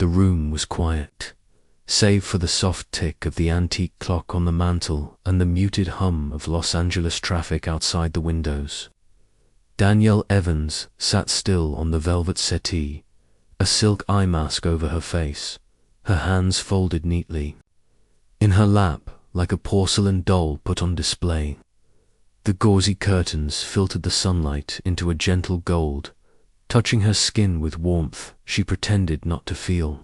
The room was quiet, save for the soft tick of the antique clock on the mantel and the muted hum of Los Angeles traffic outside the windows. Danielle Evans sat still on the velvet settee, a silk eye mask over her face, her hands folded neatly. In her lap, like a porcelain doll put on display. The gauzy curtains filtered the sunlight into a gentle gold, touching her skin with warmth she pretended not to feel.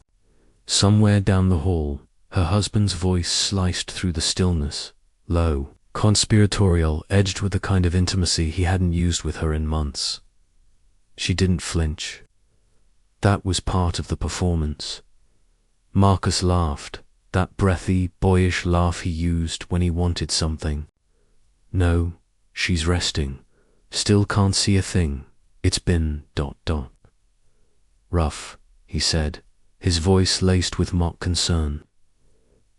Somewhere down the hall, her husband's voice sliced through the stillness, low, conspiratorial, edged with the kind of intimacy he hadn't used with her in months. She didn't flinch. That was part of the performance. Marcus laughed, that breathy, boyish laugh he used when he wanted something. No, she's resting. Still can't see a thing. It's been ... Rough, he said, his voice laced with mock concern.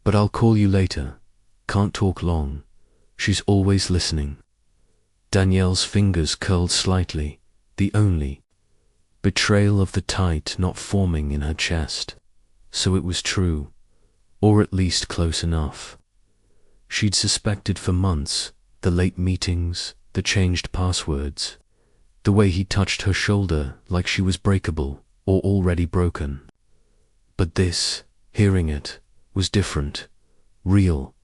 But I'll call you later. Can't talk long. She's always listening. Danielle's fingers curled slightly, the only betrayal of the tight not forming in her chest. So it was true, or at least close enough. She'd suspected for months, the late meetings, the changed passwords, the way he touched her shoulder like she was breakable or already broken. But this, hearing it, was different, real.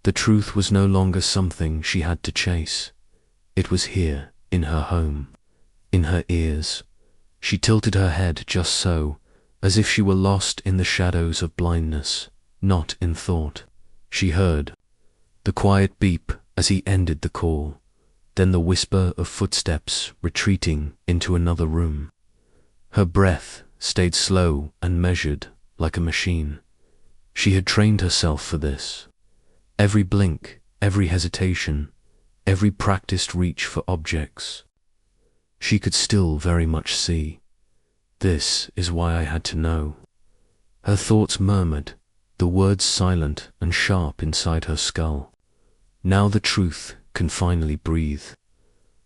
The truth was no longer something she had to chase. It was here, in her home, in her ears. She tilted her head just so, as if she were lost in the shadows of blindness, not in thought. She heard the quiet beep as he ended the call, then the whisper of footsteps retreating into another room. Her breath stayed slow and measured, like a machine. She had trained herself for this. Every blink, every hesitation, every practiced reach for objects. She could still very much see. This is why I had to know. Her thoughts murmured, the words silent and sharp inside her skull. Now the truth can finally breathe.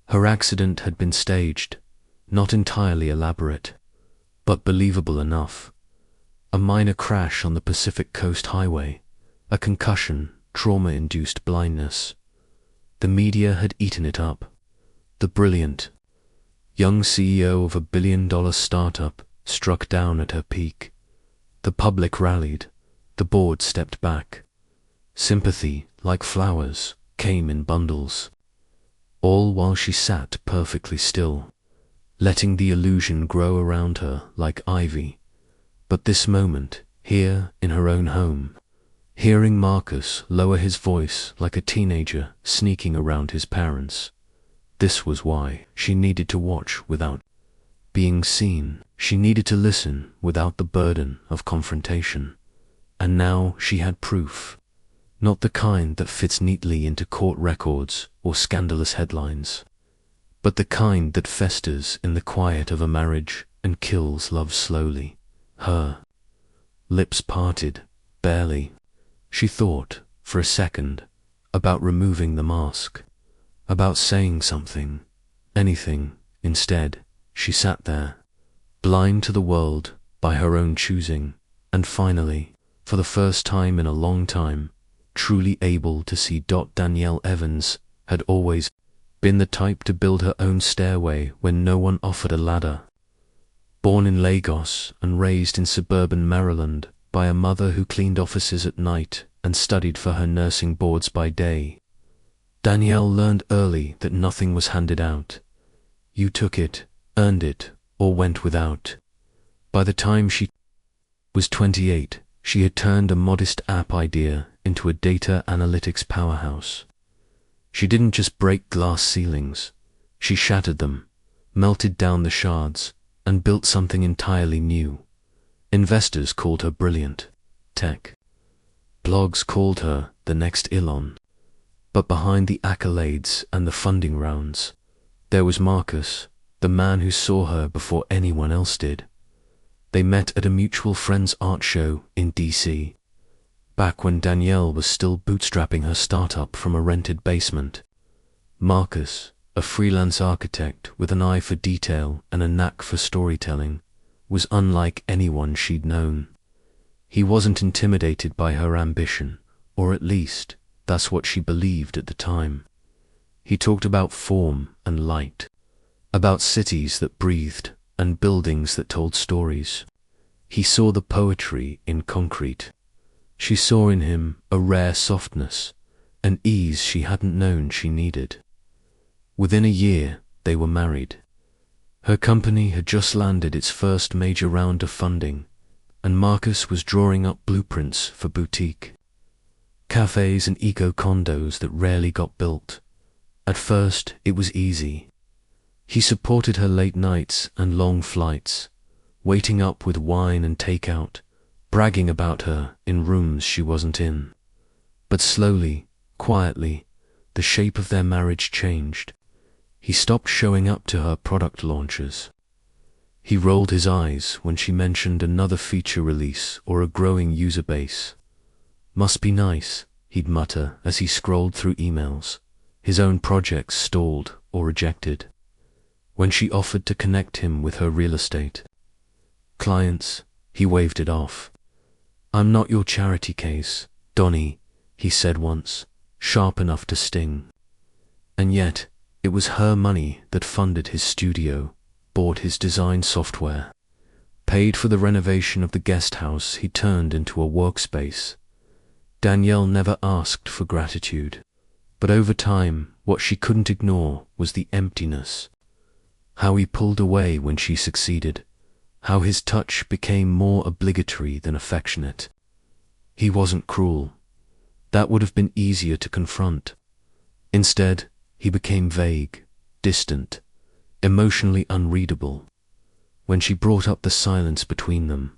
Her accident had been staged, not entirely elaborate, but believable enough. A minor crash on the Pacific Coast Highway, a concussion, trauma-induced blindness. The media had eaten it up. The brilliant, young CEO of a billion-dollar startup struck down at her peak. The public rallied. The board stepped back. Sympathy, like flowers, came in bundles. All while she sat perfectly still, letting the illusion grow around her like ivy. But this moment, here in her own home, hearing Marcus lower his voice like a teenager sneaking around his parents, this was why she needed to watch without being seen. She needed to listen without the burden of confrontation. And now she had proof, not the kind that fits neatly into court records or scandalous headlines, but the kind that festers in the quiet of a marriage and kills love slowly. Her lips parted, barely. She thought, for a second, about removing the mask, about saying something, anything. Instead, she sat there, blind to the world by her own choosing, and finally, for the first time in a long time, truly able to see. Danielle Evans had always been the type to build her own stairway when no one offered a ladder. Born in Lagos and raised in suburban Maryland by a mother who cleaned offices at night and studied for her nursing boards by day, Danielle learned early that nothing was handed out. You took it, earned it, or went without. By the time she was 28, she had turned a modest app idea into a data analytics powerhouse. She didn't just break glass ceilings, she shattered them, melted down the shards, and built something entirely new. Investors called her brilliant. Tech blogs called her the next Elon. But behind the accolades and the funding rounds, there was Marcus, the man who saw her before anyone else did. They met at a mutual friend's art show in DC, back when Danielle was still bootstrapping her startup from a rented basement. Marcus, a freelance architect with an eye for detail and a knack for storytelling, was unlike anyone she'd known. He wasn't intimidated by her ambition, or at least, that's what she believed at the time. He talked about form and light, about cities that breathed and buildings that told stories. He saw the poetry in concrete. She saw in him a rare softness, an ease she hadn't known she needed. Within a year, they were married. Her company had just landed its first major round of funding, and Marcus was drawing up blueprints for boutique cafes and eco-condos that rarely got built. At first, it was easy. He supported her late nights and long flights, waiting up with wine and takeout, bragging about her in rooms she wasn't in. But slowly, quietly, the shape of their marriage changed. He stopped showing up to her product launches. He rolled his eyes when she mentioned another feature release or a growing user base. Must be nice, he'd mutter as he scrolled through emails, his own projects stalled or rejected. When she offered to connect him with her real estate clients, he waved it off. "I'm not your charity case, Donnie," he said once, sharp enough to sting. And yet, it was her money that funded his studio, bought his design software, paid for the renovation of the guest house he turned into a workspace. Danielle never asked for gratitude, but over time, what she couldn't ignore was the emptiness. How he pulled away when she succeeded, how his touch became more obligatory than affectionate. He wasn't cruel. That would have been easier to confront. Instead, he became vague, distant, emotionally unreadable. When she brought up the silence between them,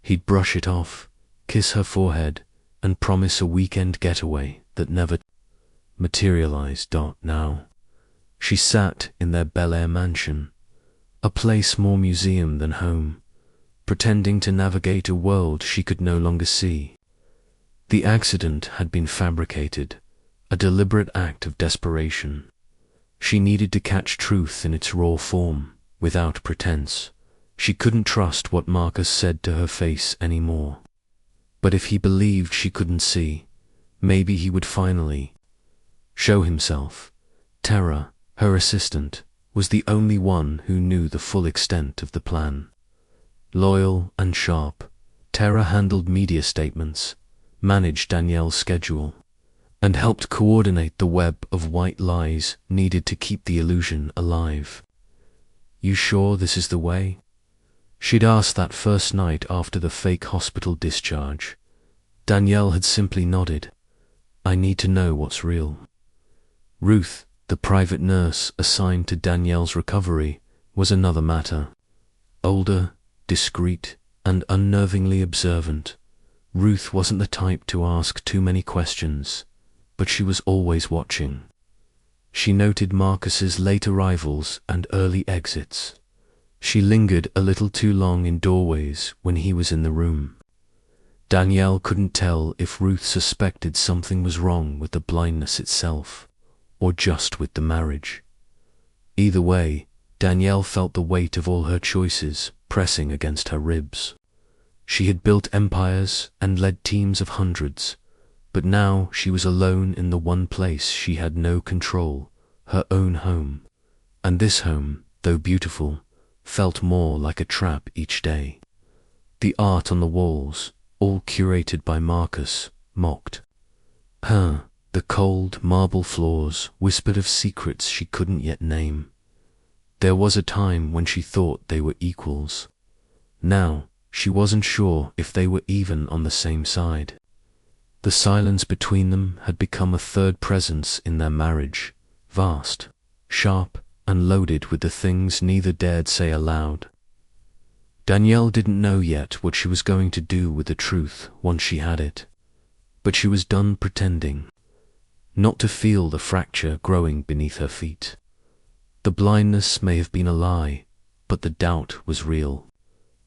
he'd brush it off, kiss her forehead, and promise a weekend getaway that never materialized. Now, she sat in their Bel Air mansion, a place more museum than home, pretending to navigate a world she could no longer see. The accident had been fabricated, a deliberate act of desperation. She needed to catch truth in its raw form, without pretense. She couldn't trust what Marcus said to her face anymore. But if he believed she couldn't see, maybe he would finally show himself. Tara, her assistant, was the only one who knew the full extent of the plan. Loyal and sharp, Tara handled media statements, managed Danielle's schedule, and helped coordinate the web of white lies needed to keep the illusion alive. "You sure this is the way?" She'd asked that first night after the fake hospital discharge. Danielle had simply nodded. "I need to know what's real." Ruth, the private nurse assigned to Danielle's recovery, was another matter. Older, discreet, and unnervingly observant, Ruth wasn't the type to ask too many questions, but she was always watching. She noted Marcus's late arrivals and early exits. She lingered a little too long in doorways when he was in the room. Danielle couldn't tell if Ruth suspected something was wrong with the blindness itself, or just with the marriage. Either way, Danielle felt the weight of all her choices pressing against her ribs. She had built empires and led teams of hundreds, but now she was alone in the one place she had no control, her own home. And this home, though beautiful, felt more like a trap each day. The art on the walls, all curated by Marcus, mocked her. The cold marble floors whispered of secrets she couldn't yet name. There was a time when she thought they were equals. Now, she wasn't sure if they were even on the same side. The silence between them had become a third presence in their marriage, vast, sharp, and loaded with the things neither dared say aloud. Danielle didn't know yet what she was going to do with the truth once she had it, but she was done pretending, not to feel the fracture growing beneath her feet. The blindness may have been a lie, but the doubt was real,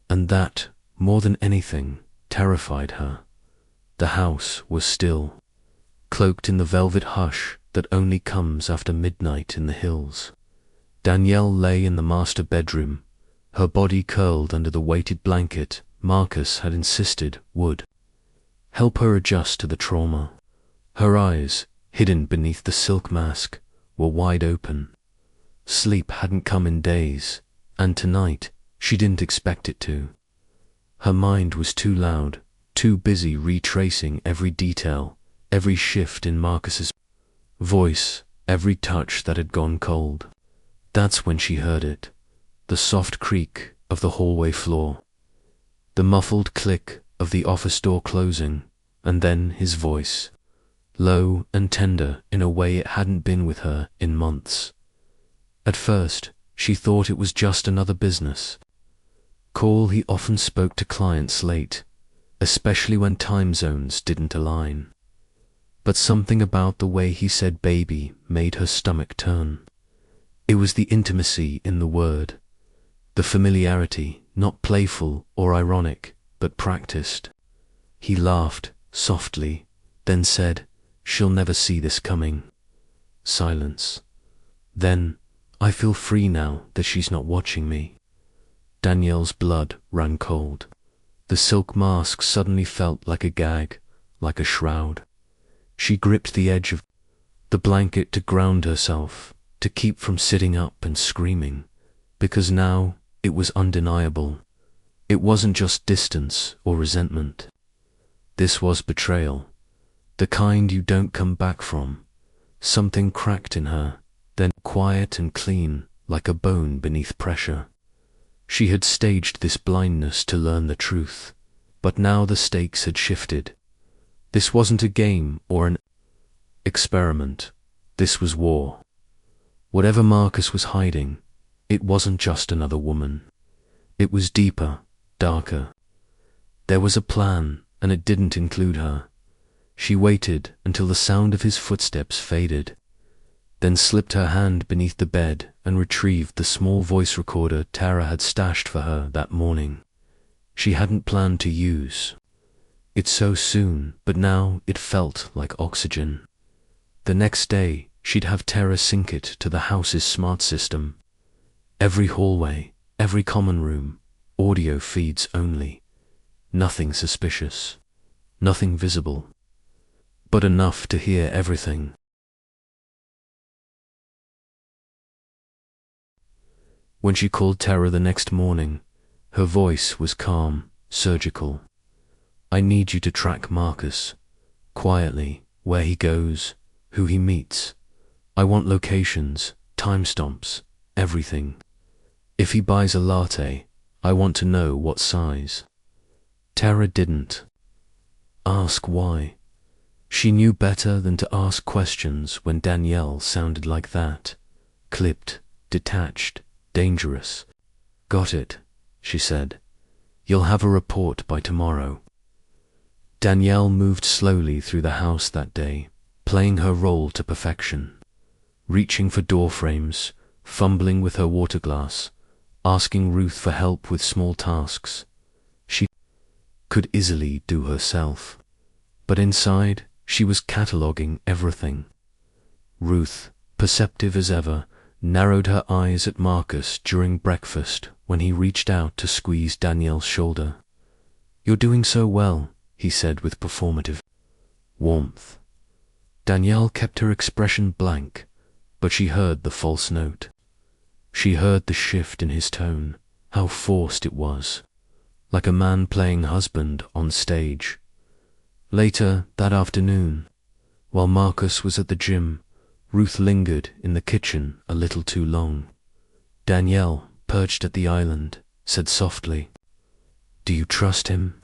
and that, more than anything, terrified her. The house was still, cloaked in the velvet hush that only comes after midnight in the hills. Danielle lay in the master bedroom, Her body curled under the weighted blanket Marcus had insisted would help her adjust to the trauma. Her eyes, hidden beneath the silk mask, were wide open. Sleep hadn't come in days, and tonight she didn't expect it to. Her mind was too loud, too busy retracing every detail, every shift in Marcus's voice, every touch that had gone cold. That's when she heard it, the soft creak of the hallway floor, the muffled click of the office door closing, and then his voice, low and tender in a way it hadn't been with her in months. At first, she thought it was just another business call. He often spoke to clients late, especially when time zones didn't align. But something about the way he said baby made her stomach turn. It was the intimacy in the word, the familiarity, not playful or ironic, but practiced. He laughed softly, then said, "She'll never see this coming." Silence. Then, "I feel free now that she's not watching me." Danielle's blood ran cold. The silk mask suddenly felt like a gag, like a shroud. She gripped the edge of the blanket to ground herself, to keep from sitting up and screaming, because now it was undeniable. It wasn't just distance or resentment. This was betrayal, the kind you don't come back from. Something cracked in her, then quiet and clean, like a bone beneath pressure. She had staged this blindness to learn the truth, but now the stakes had shifted. This wasn't a game or an experiment. This was war. Whatever Marcus was hiding, it wasn't just another woman. It was deeper, darker. There was a plan, and it didn't include her. She waited until the sound of his footsteps faded, then slipped her hand beneath the bed and retrieved the small voice recorder Tara had stashed for her that morning. She hadn't planned to use it so soon, but now it felt like oxygen. The next day, she'd have Tara sync it to the house's smart system. Every hallway, every common room, audio feeds only. Nothing suspicious, nothing visible, but enough to hear everything. When she called Tara the next morning, her voice was calm, surgical. "I need you to track Marcus, quietly, where he goes, who he meets. I want locations, timestamps, everything. If he buys a latte, I want to know what size." Tara didn't ask why. She knew better than to ask questions when Danielle sounded like that, clipped, detached, dangerous. "Got it," she said. "You'll have a report by tomorrow." Danielle moved slowly through the house that day, playing her role to perfection, reaching for door frames, fumbling with her water glass, asking Ruth for help with small tasks she could easily do herself. But inside, she was cataloguing everything. Ruth, perceptive as ever, narrowed her eyes at Marcus during breakfast when he reached out to squeeze Danielle's shoulder. "You're doing so well," he said with performative warmth. Danielle kept her expression blank, but she heard the false note. She heard the shift in his tone, how forced it was, like a man playing husband on stage. Later that afternoon, while Marcus was at the gym, Ruth lingered in the kitchen a little too long. Danielle, perched at the island, said softly, "Do you trust him?"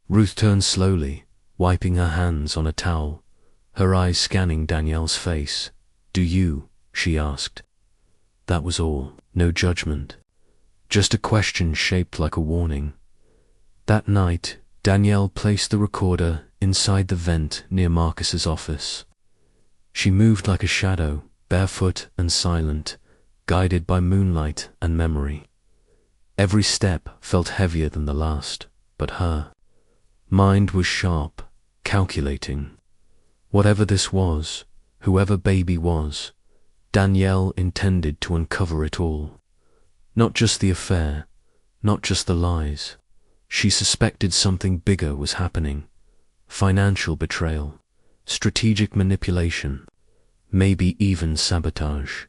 Ruth turned slowly, wiping her hands on a towel, her eyes scanning Danielle's face. "Do you?" she asked. That was all, no judgment, just a question shaped like a warning. That night, Danielle placed the recorder inside the vent near Marcus's office. She moved like a shadow, barefoot and silent, guided by moonlight and memory. Every step felt heavier than the last, but her mind was sharp, calculating. Whatever this was, whoever baby was, Danielle intended to uncover it all. Not just the affair, not just the lies. She suspected something bigger was happening. Financial betrayal, strategic manipulation, maybe even sabotage.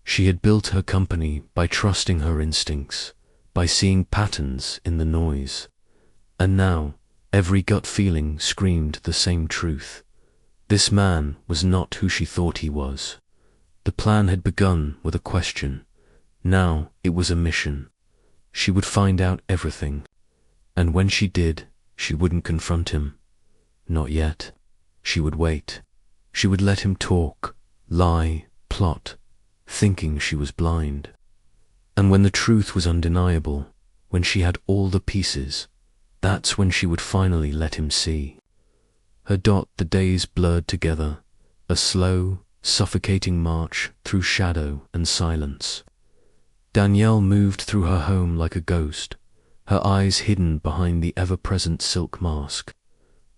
She had built her company by trusting her instincts, by seeing patterns in the noise. And now, every gut feeling screamed the same truth. This man was not who she thought he was. The plan had begun with a question. Now it was a mission. She would find out everything. And when she did, she wouldn't confront him. Not yet. She would wait. She would let him talk, lie, plot, thinking she was blind. And when the truth was undeniable, when she had all the pieces, that's when she would finally let him see. The days blurred together, a slow, suffocating march through shadow and silence. Danielle moved through her home like a ghost, her eyes hidden behind the ever-present silk mask,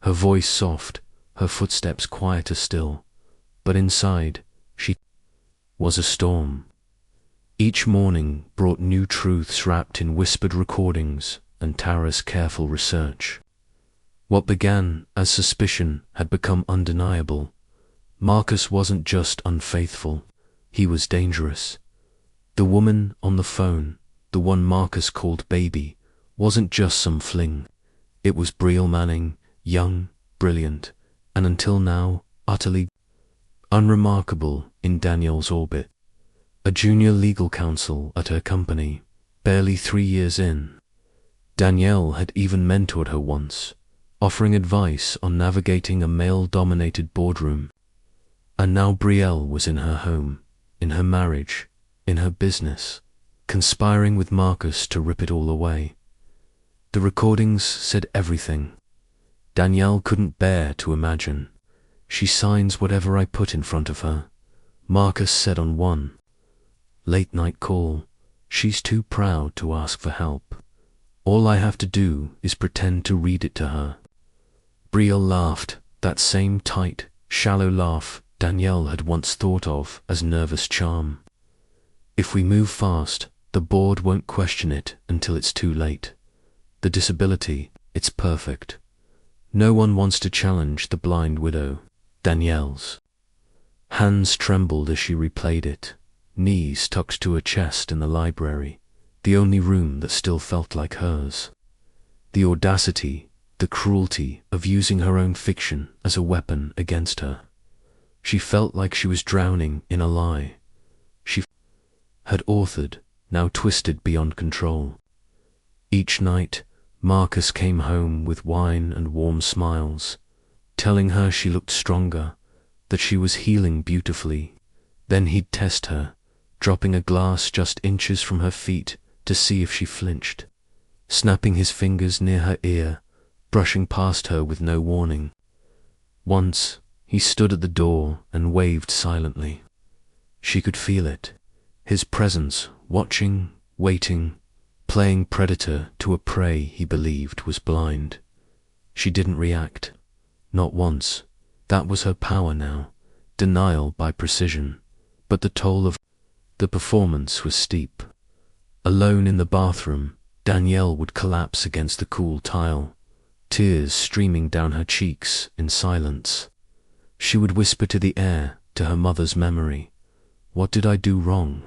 her voice soft, her footsteps quieter still, but inside, she was a storm. Each morning brought new truths wrapped in whispered recordings and Tara's careful research. What began as suspicion had become undeniable. Marcus wasn't just unfaithful, he was dangerous. The woman on the phone, the one Marcus called baby, wasn't just some fling. It was Brielle Manning, young, brilliant, and until now, utterly unremarkable in Danielle's orbit. A junior legal counsel at her company, barely 3 years in. Danielle had even mentored her once, offering advice on navigating a male-dominated boardroom. And now Brielle was in her home, in her marriage, in her business, conspiring with Marcus to rip it all away. The recordings said everything. Danielle couldn't bear to imagine. She signs whatever I put in front of her, Marcus said on one late-night call. She's too proud to ask for help. All I have to do is pretend to read it to her. Brielle laughed, that same tight, shallow laugh Danielle had once thought of as nervous charm. If we move fast, the board won't question it until it's too late. The disability, it's perfect. No one wants to challenge the blind widow, Danielle's. Hands trembled as she replayed it, knees tucked to her chest in the library, the only room that still felt like hers. The audacity, the cruelty of using her own fiction as a weapon against her. She felt like she was drowning in a lie. She had authored, now twisted beyond control. Each night, Marcus came home with wine and warm smiles, telling her she looked stronger, that she was healing beautifully. Then he'd test her, dropping a glass just inches from her feet to see if she flinched, snapping his fingers near her ear, brushing past her with no warning. Once, he stood at the door and waved silently. She could feel it, his presence, watching, waiting, playing predator to a prey he believed was blind. She didn't react, not once. That was her power now, denial by precision, but the toll of the performance was steep. Alone in the bathroom, Danielle would collapse against the cool tile, tears streaming down her cheeks in silence. She would whisper to the air, to her mother's memory. "What did I do wrong?"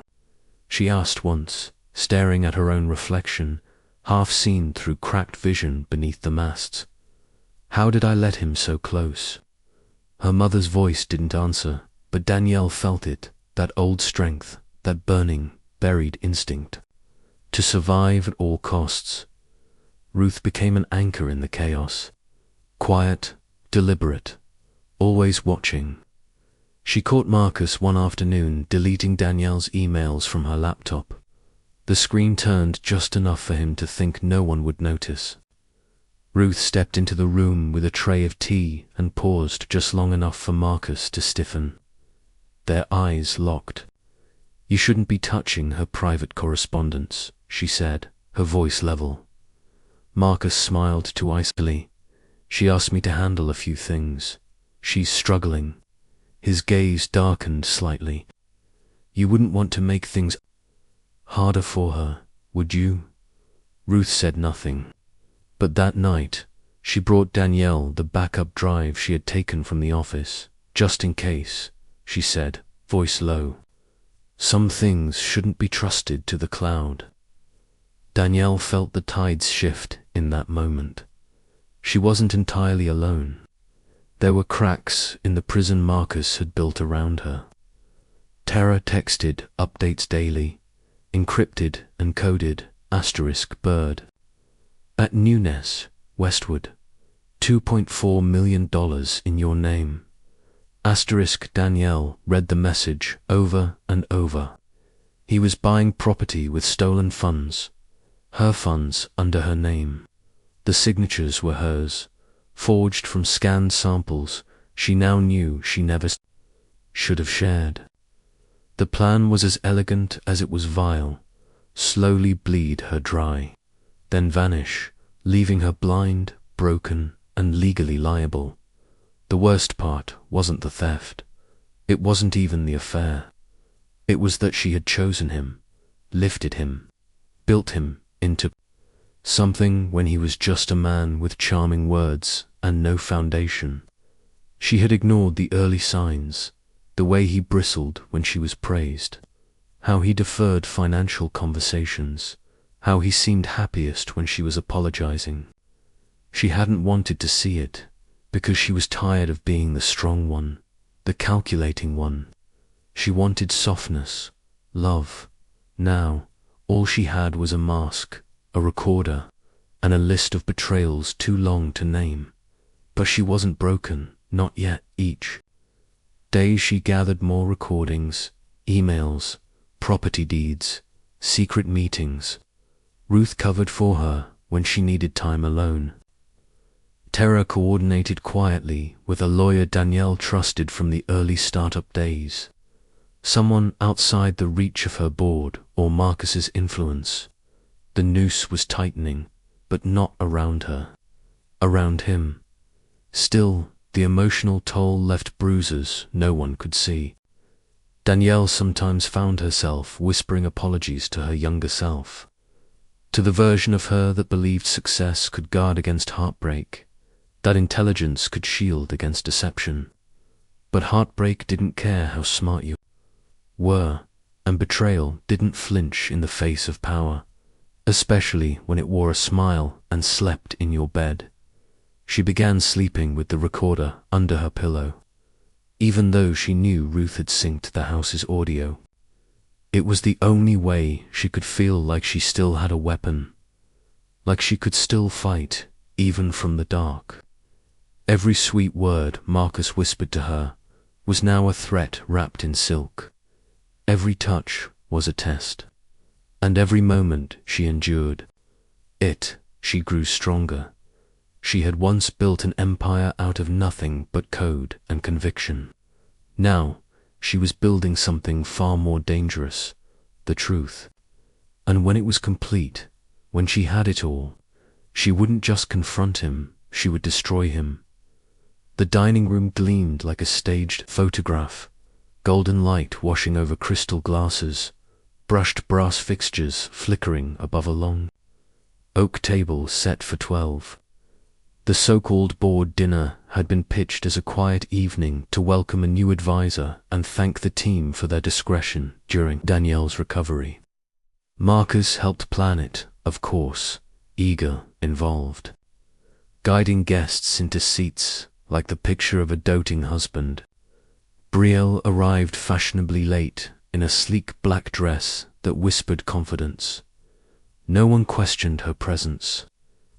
she asked once, staring at her own reflection, half seen through cracked vision beneath the masts. "How did I let him so close?" Her mother's voice didn't answer, but Danielle felt it, that old strength, that burning, buried instinct. To survive at all costs. Ruth became an anchor in the chaos. Quiet, deliberate, always watching. She caught Marcus one afternoon deleting Danielle's emails from her laptop. The screen turned just enough for him to think no one would notice. Ruth stepped into the room with a tray of tea and paused just long enough for Marcus to stiffen. Their eyes locked. "You shouldn't be touching her private correspondence," she said, her voice level. Marcus smiled too icily. "She asked me to handle a few things. She's struggling." His gaze darkened slightly. "You wouldn't want to make things harder for her, would you?" Ruth said nothing. But that night, she brought Danielle the backup drive she had taken from the office. Just in case, she said, voice low. Some things shouldn't be trusted to the cloud. Danielle felt the tides shift in that moment. She wasn't entirely alone. There were cracks in the prison Marcus had built around her. Tara texted updates daily, encrypted and coded *bird. At Newness, Westwood, $2.4 million in your name. Danielle read the message over and over. He was buying property with stolen funds, her funds under her name. The signatures were hers, forged from scanned samples she now knew she never should have shared. The plan was as elegant as it was vile: slowly bleed her dry, then vanish, leaving her blind, broken, and legally liable. The worst part wasn't the theft. It wasn't even the affair. It was that she had chosen him, lifted him, built him into something when he was just a man with charming words and no foundation. She had ignored the early signs, the way he bristled when she was praised, how he deferred financial conversations, how he seemed happiest when she was apologizing. She hadn't wanted to see it, because she was tired of being the strong one, the calculating one. She wanted softness, love. Now, all she had was a mask, a recorder, and a list of betrayals too long to name. But she wasn't broken, not yet. Each day she gathered more recordings, emails, property deeds, secret meetings. Ruth covered for her when she needed time alone. Tara coordinated quietly with a lawyer Danielle trusted from the early startup days. Someone outside the reach of her board or Marcus's influence. The noose was tightening, but not around her. Around him. Still, the emotional toll left bruises no one could see. Danielle sometimes found herself whispering apologies to her younger self, to the version of her that believed success could guard against heartbreak, that intelligence could shield against deception. But heartbreak didn't care how smart you were, and betrayal didn't flinch in the face of power, especially when it wore a smile and slept in your bed. She began sleeping with the recorder under her pillow, even though she knew Ruth had synced the house's audio. It was the only way she could feel like she still had a weapon, like she could still fight, even from the dark. Every sweet word Marcus whispered to her was now a threat wrapped in silk. Every touch was a test, and every moment she endured it, she grew stronger. She had once built an empire out of nothing but code and conviction. Now, she was building something far more dangerous, the truth. And when it was complete, when she had it all, she wouldn't just confront him, she would destroy him. The dining room gleamed like a staged photograph, golden light washing over crystal glasses, brushed brass fixtures flickering above a long oak table set for 12. The so-called board dinner had been pitched as a quiet evening to welcome a new advisor and thank the team for their discretion during Danielle's recovery. Marcus helped plan it, of course, eager, involved, guiding guests into seats like the picture of a doting husband. Brielle arrived fashionably late in a sleek black dress that whispered confidence. No one questioned her presence.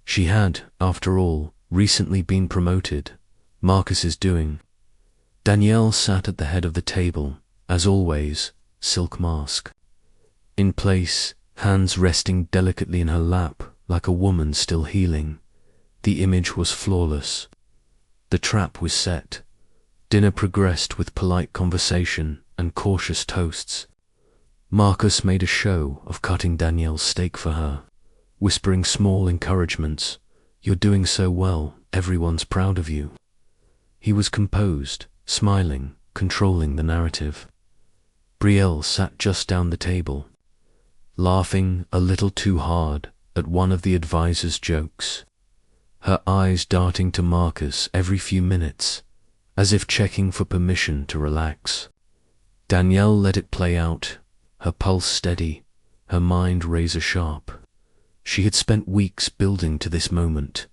She had, after all, recently been promoted, Marcus's doing. Danielle sat at the head of the table, as always, silk mask in place, hands resting delicately in her lap like a woman still healing. The image was flawless. The trap was set. Dinner progressed with polite conversation and cautious toasts. Marcus made a show of cutting Danielle's steak for her, whispering small encouragements. You're doing so well, everyone's proud of you. He was composed, smiling, controlling the narrative. Brielle sat just down the table, laughing a little too hard, at one of the advisor's jokes, her eyes darting to Marcus every few minutes, as if checking for permission to relax. Danielle let it play out, her pulse steady, her mind razor sharp. She had spent weeks building to this moment,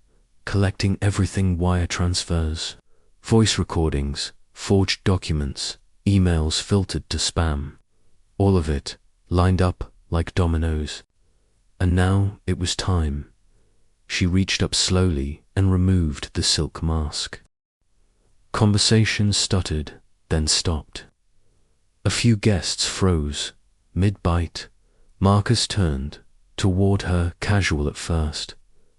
collecting everything: wire transfers, voice recordings, forged documents, emails filtered to spam. All of it lined up like dominoes. And now it was time. She reached up slowly and removed the silk mask. Conversation stuttered, then stopped. A few guests froze, mid-bite. Marcus turned toward her, casual at first,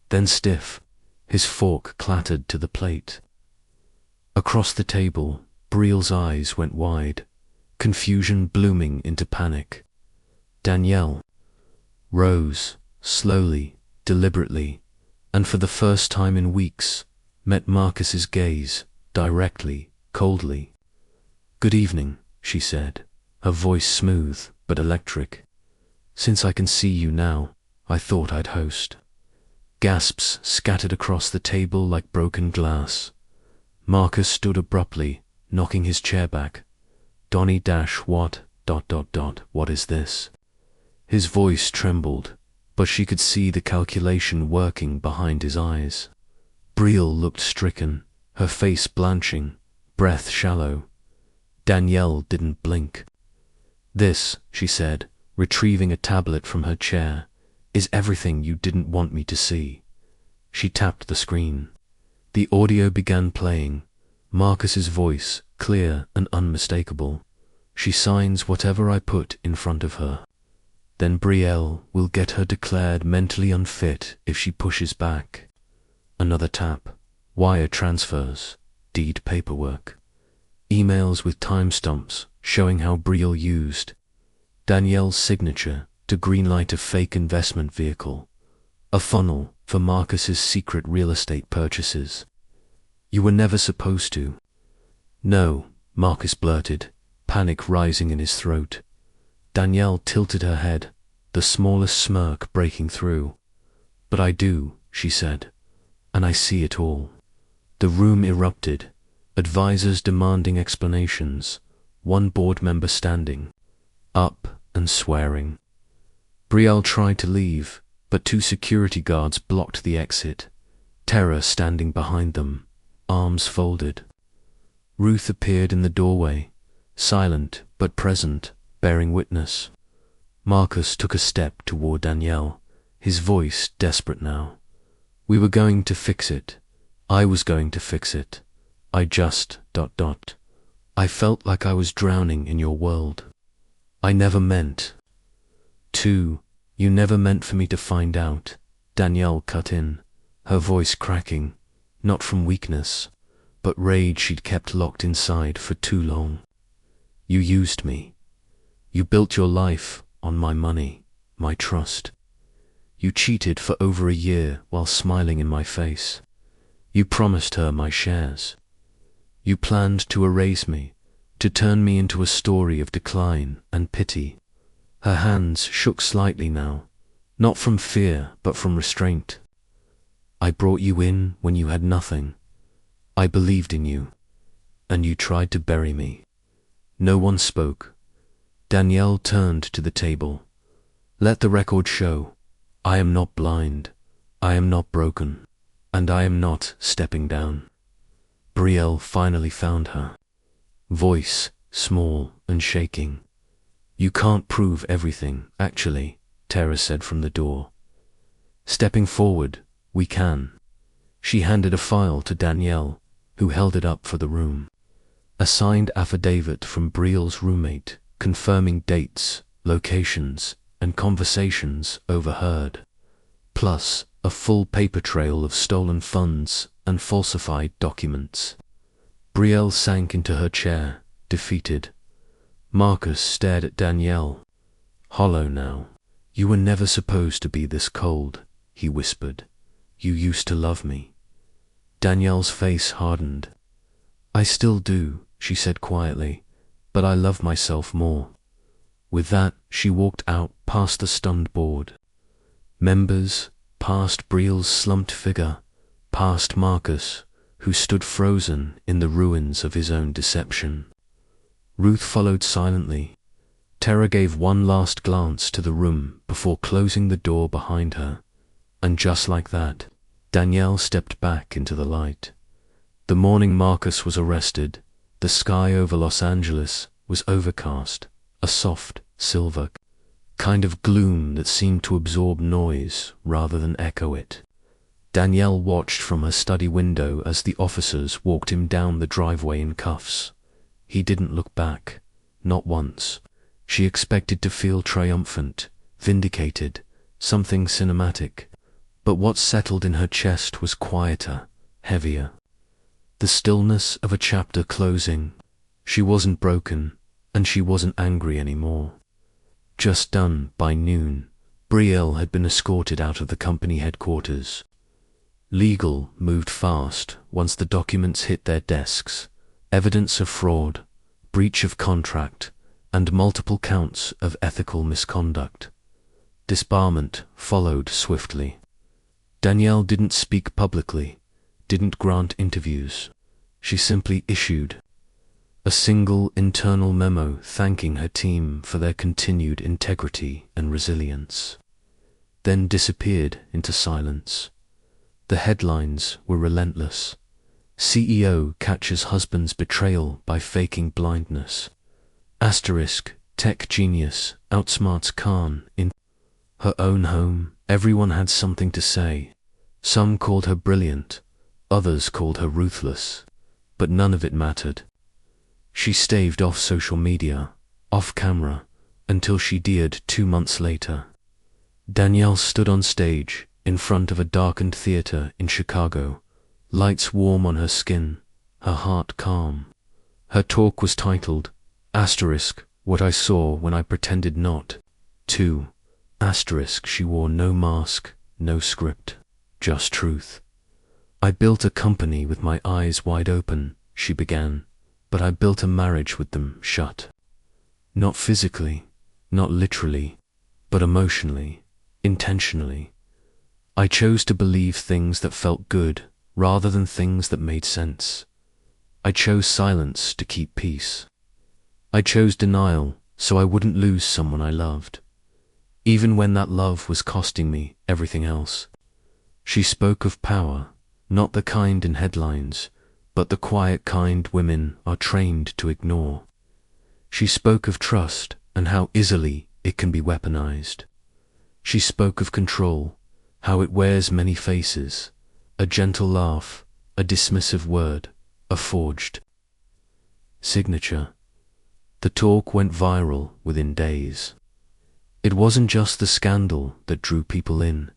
then stiff. His fork clattered to the plate. Across the table, Brielle's eyes went wide, confusion blooming into panic. Danielle rose, slowly, deliberately, and for the first time in weeks, met Marcus's gaze, directly, coldly. "Good evening," she said, her voice smooth but electric. "Since I can see you now, I thought I'd host." Gasps scattered across the table like broken glass. Marcus stood abruptly, knocking his chair back. "Donny dash what, ... what is this?" His voice trembled, but she could see the calculation working behind his eyes. Brielle looked stricken, her face blanching, breath shallow. Danielle didn't blink. "This," she said, retrieving a tablet from her chair, "is everything you didn't want me to see." She tapped the screen. The audio began playing, Marcus's voice, clear and unmistakable. "She signs whatever I put in front of her. Then Brielle will get her declared mentally unfit if she pushes back." Another tap. Wire transfers, deed paperwork, emails with timestamps showing how Brielle used Danielle's signature to greenlight a fake investment vehicle, a funnel for Marcus's secret real estate purchases. "You were never supposed to." "No," Marcus blurted, panic rising in his throat. Danielle tilted her head, the smallest smirk breaking through. "But I do," she said, "and I see it all." The room erupted, advisors demanding explanations, one board member standing up and swearing. Brielle tried to leave, but two security guards blocked the exit, terror standing behind them, arms folded. Ruth appeared in the doorway, silent but present, bearing witness. Marcus took a step toward Danielle, his voice desperate now. "We were going to fix it. I was going to fix it. I just ... I felt like I was drowning in your world. I never meant to. You never meant for me to find out." Danielle cut in, her voice cracking, not from weakness, but rage she'd kept locked inside for too long. "You used me. You built your life on my money, my trust. You cheated for over a year while smiling in my face. You promised her my shares. You planned to erase me, to turn me into a story of decline and pity." Her hands shook slightly now, not from fear but from restraint. "I brought you in when you had nothing. I believed in you, and you tried to bury me." No one spoke. Danielle turned to the table. "Let the record show. I am not blind. I am not broken. And I am not stepping down." Brielle finally found her. Voice small and shaking. "You can't prove everything, actually," Tara said from the door. "Stepping forward, we can." She handed a file to Danielle, who held it up for the room. A signed affidavit from Brielle's roommate, confirming dates, locations, and conversations overheard, plus a full paper trail of stolen funds and falsified documents. Brielle sank into her chair, defeated. Marcus stared at Danielle, hollow now. "You were never supposed to be this cold," he whispered. "You used to love me." Danielle's face hardened. "I still do," she said quietly, "but I love myself more." With that, she walked out past the stunned board. Members, past Briel's slumped figure, past Marcus, who stood frozen in the ruins of his own deception. Ruth followed silently. Terror gave one last glance to the room before closing the door behind her, and just like that, Danielle stepped back into the light. The morning Marcus was arrested, the sky over Los Angeles was overcast, a soft, silver kind of gloom that seemed to absorb noise rather than echo it. Danielle watched from her study window as the officers walked him down the driveway in cuffs. He didn't look back, not once. She expected to feel triumphant, vindicated, something cinematic. But what settled in her chest was quieter, heavier. The stillness of a chapter closing. She wasn't broken, and she wasn't angry anymore. Just done by noon, Brielle had been escorted out of the company headquarters. Legal moved fast once the documents hit their desks. Evidence of fraud, breach of contract, and multiple counts of ethical misconduct. Disbarment followed swiftly. Danielle didn't speak publicly, didn't grant interviews. She simply issued a single internal memo thanking her team for their continued integrity and resilience, then disappeared into silence. The headlines were relentless. CEO catches husband's betrayal by faking blindness. Asterisk, tech genius outsmarts Khan in her own home. Everyone had something to say. Some called her brilliant, others called her ruthless, but none of it mattered. She staved off social media, off camera, until she dared 2 months later. Danielle stood on stage in front of a darkened theater in Chicago, lights warm on her skin, her heart calm. Her talk was titled, Asterisk, What I Saw When I Pretended Not to. Asterisk, she wore no mask, no script, just truth. I built a company with my eyes wide open, she began, but I built a marriage with them shut. Not physically, not literally, but emotionally, intentionally. I chose to believe things that felt good rather than things that made sense. I chose silence to keep peace. I chose denial so I wouldn't lose someone I loved, even when that love was costing me everything else. She spoke of power, not the kind in headlines, but the quiet kind women are trained to ignore. She spoke of trust and how easily it can be weaponized. She spoke of control, how it wears many faces, a gentle laugh, a dismissive word, a forged signature. The talk went viral within days. It wasn't just the scandal that drew people in.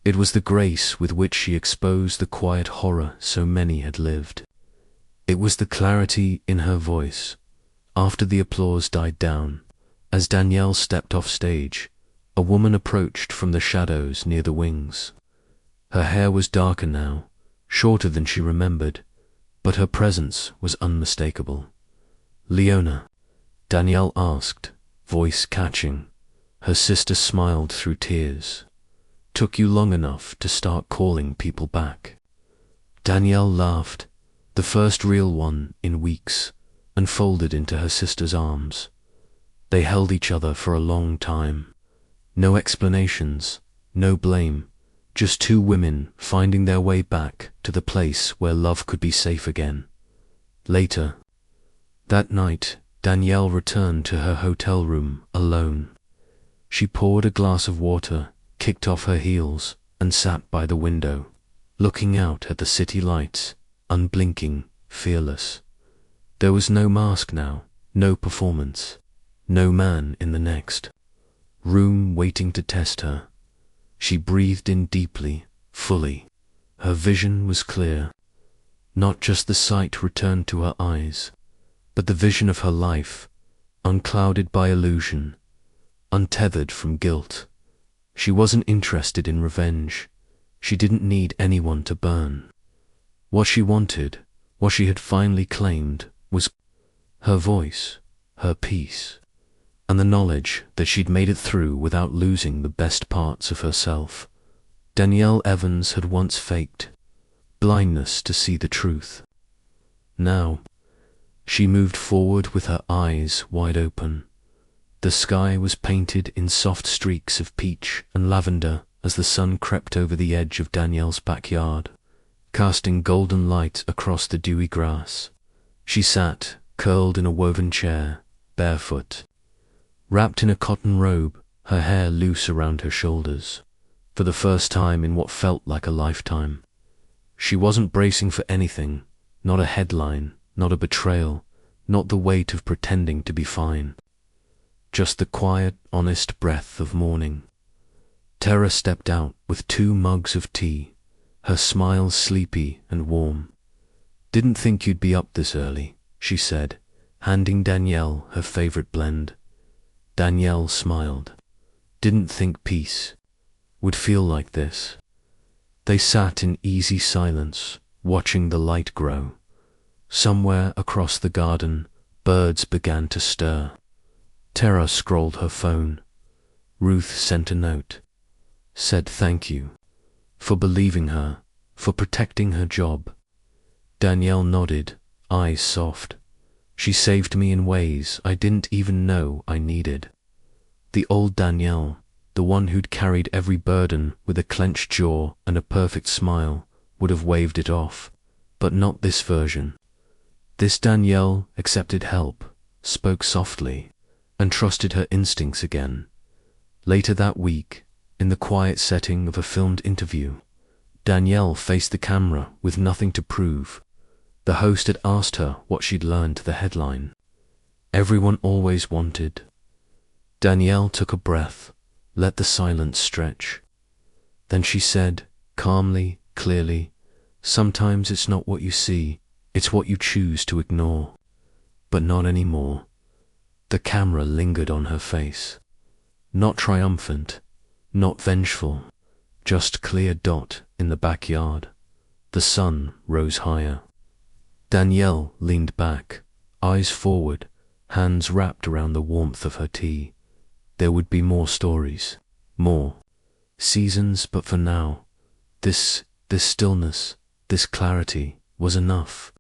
It was the grace with which she exposed the quiet horror so many had lived. It was the clarity in her voice. After the applause died down, as Danielle stepped off stage, a woman approached from the shadows near the wings. Her hair was darker now, shorter than she remembered, but her presence was unmistakable. Leona, Danielle asked, voice catching. Her sister smiled through tears. Took you long enough to start calling people back? Danielle laughed, the first real one in weeks, and folded into her sister's arms. They held each other for a long time. No explanations, no blame, just two women finding their way back to the place where love could be safe again. Later, that night, Danielle returned to her hotel room alone. She poured a glass of water, kicked off her heels, and sat by the window, looking out at the city lights, unblinking, fearless. There was no mask now, no performance, no man in the next room waiting to test her. She breathed in deeply, fully. Her vision was clear. Not just the sight returned to her eyes, but the vision of her life, unclouded by illusion, untethered from guilt. She wasn't interested in revenge. She didn't need anyone to burn. What she wanted, what she had finally claimed, was her voice, her peace, and the knowledge that she'd made it through without losing the best parts of herself. Danielle Evans had once faked blindness to see the truth. Now, she moved forward with her eyes wide open. The sky was painted in soft streaks of peach and lavender as the sun crept over the edge of Danielle's backyard, casting golden light across the dewy grass. She sat, curled in a woven chair, barefoot, wrapped in a cotton robe, her hair loose around her shoulders, for the first time in what felt like a lifetime. She wasn't bracing for anything, not a headline, not a betrayal, not the weight of pretending to be fine. Just the quiet, honest breath of morning. Tara stepped out with 2 mugs of tea, her smile sleepy and warm. "Didn't think you'd be up this early," she said, handing Danielle her favorite blend. Danielle smiled. "Didn't think peace would feel like this." They sat in easy silence, watching the light grow. Somewhere across the garden, birds began to stir. Tara scrolled her phone. Ruth sent a note. Said thank you. For believing her, for protecting her job. Danielle nodded, eyes soft. She saved me in ways I didn't even know I needed. The old Danielle, the one who'd carried every burden with a clenched jaw and a perfect smile, would have waved it off, but not this version. This Danielle accepted help, spoke softly, and trusted her instincts again. Later that week, in the quiet setting of a filmed interview, Danielle faced the camera with nothing to prove. The host had asked her what she'd learned to the headline. Everyone always wanted. Danielle took a breath, let the silence stretch. Then she said, calmly, clearly, "Sometimes it's not what you see, it's what you choose to ignore." But not anymore. The camera lingered on her face. Not triumphant, not vengeful, just clear dot in the backyard. The sun rose higher. Danielle leaned back, eyes forward, hands wrapped around the warmth of her tea. There would be more stories, more seasons, but for now, this stillness, this clarity was enough.